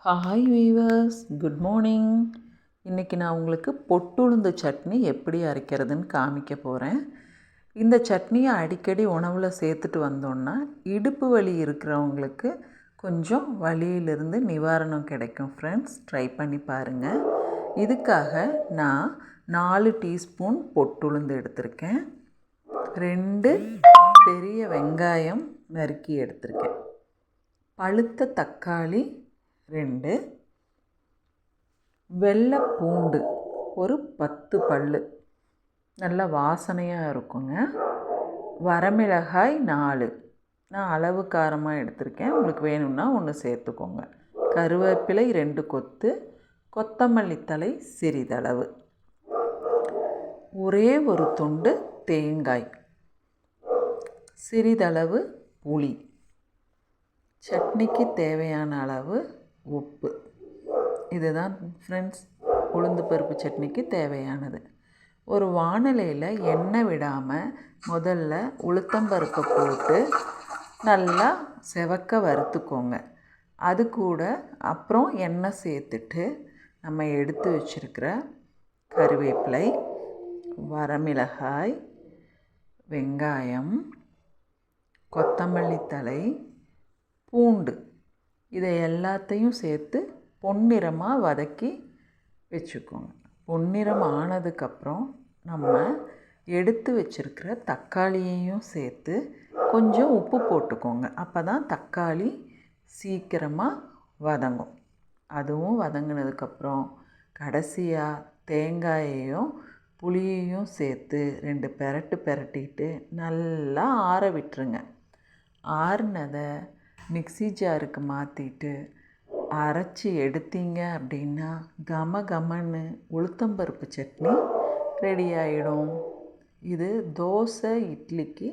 Hi viewers, good morning. இன்றைக்கி நான் உங்களுக்கு பொட்டுளுந்து சட்னி எப்படி அரைக்கிறதுன்னு காமிக்க போகிறேன். இந்த சட்னியை அடிக்கடி உணவில் சேர்த்துட்டு வந்தோன்னா இடுப்பு வலி இருக்கிறவங்களுக்கு கொஞ்சம் வலியிலிருந்து நிவாரணம் கிடைக்கும். ஃப்ரெண்ட்ஸ், ட்ரை பண்ணி பாருங்கள். இதுக்காக நான் 4 டீஸ்பூன் பொட்டுளுந்து எடுத்திருக்கேன். 2 பெரிய வெங்காயம் நறுக்கி எடுத்திருக்கேன். பழுத்த தக்காளி 2, வெள்ளை பூண்டு ஒரு 10 பல், நல்ல வாசனையாக இருக்குங்க. வரமிளகாய் 4, நான் அளவு காரமாக எடுத்திருக்கேன். உங்களுக்கு வேணும்னா ஒன்று சேர்த்துக்கோங்க. கருவேப்பிலை 2 கொத்து, கொத்தமல்லி தழை சிறிதளவு, ஒரே ஒரு துண்டு தேங்காய், சிறிதளவு புளி, சட்னிக்கு தேவையான அளவு உப்பு. இதுதான் ஃப்ரெண்ட்ஸ் உளுந்து பருப்பு சட்னிக்கு தேவையானது. ஒரு வாணலியில் எண்ணெய் விடாமல் முதல்ல உளுத்தம்பருப்பை போட்டு நல்லா செவக்க வறுத்துக்கோங்க. அது கூட அப்புறம் எண்ணெய் சேர்த்துட்டு நம்ம எடுத்து வச்சுருக்கிற கருவேப்பிலை, வரமிளகாய், வெங்காயம், கொத்தமல்லி தழை, பூண்டு, இதை எல்லாத்தையும் சேர்த்து பொன்னிறமாக வதக்கி வச்சுக்கோங்க. பொன்னிறம் ஆனதுக்கப்புறம் நம்ம எடுத்து வச்சுருக்கிற தக்காளியையும் சேர்த்து கொஞ்சம் உப்பு போட்டுக்கோங்க. அப்போ தான் தக்காளி சீக்கிரமாக வதங்கும். அதுவும் வதங்கினதுக்கப்புறம் கடைசியாக தேங்காயையும் புளியையும் சேர்த்து 2 பெரட்டிட்டு நல்லா ஆற விட்டுருங்க. ஆறுனதை மிக்ஸி ஜாருக்கு மாற்றிட்டு அரைச்சி எடுத்தீங்க அப்படின்னா கமன்னு உளுத்தம்பருப்பு சட்னி ரெடி ஆகிடும். இது தோசை, இட்லிக்கு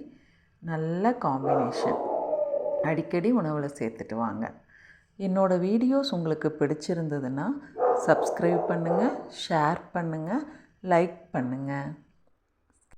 நல்ல காம்பினேஷன். அடிக்கடி உணவில் சேர்த்துட்டு வாங்க. என்னோடய வீடியோஸ் உங்களுக்கு பிடிச்சிருந்ததுன்னா சப்ஸ்கிரைப் பண்ணுங்கள், ஷேர் பண்ணுங்கள், லைக் பண்ணுங்கள்.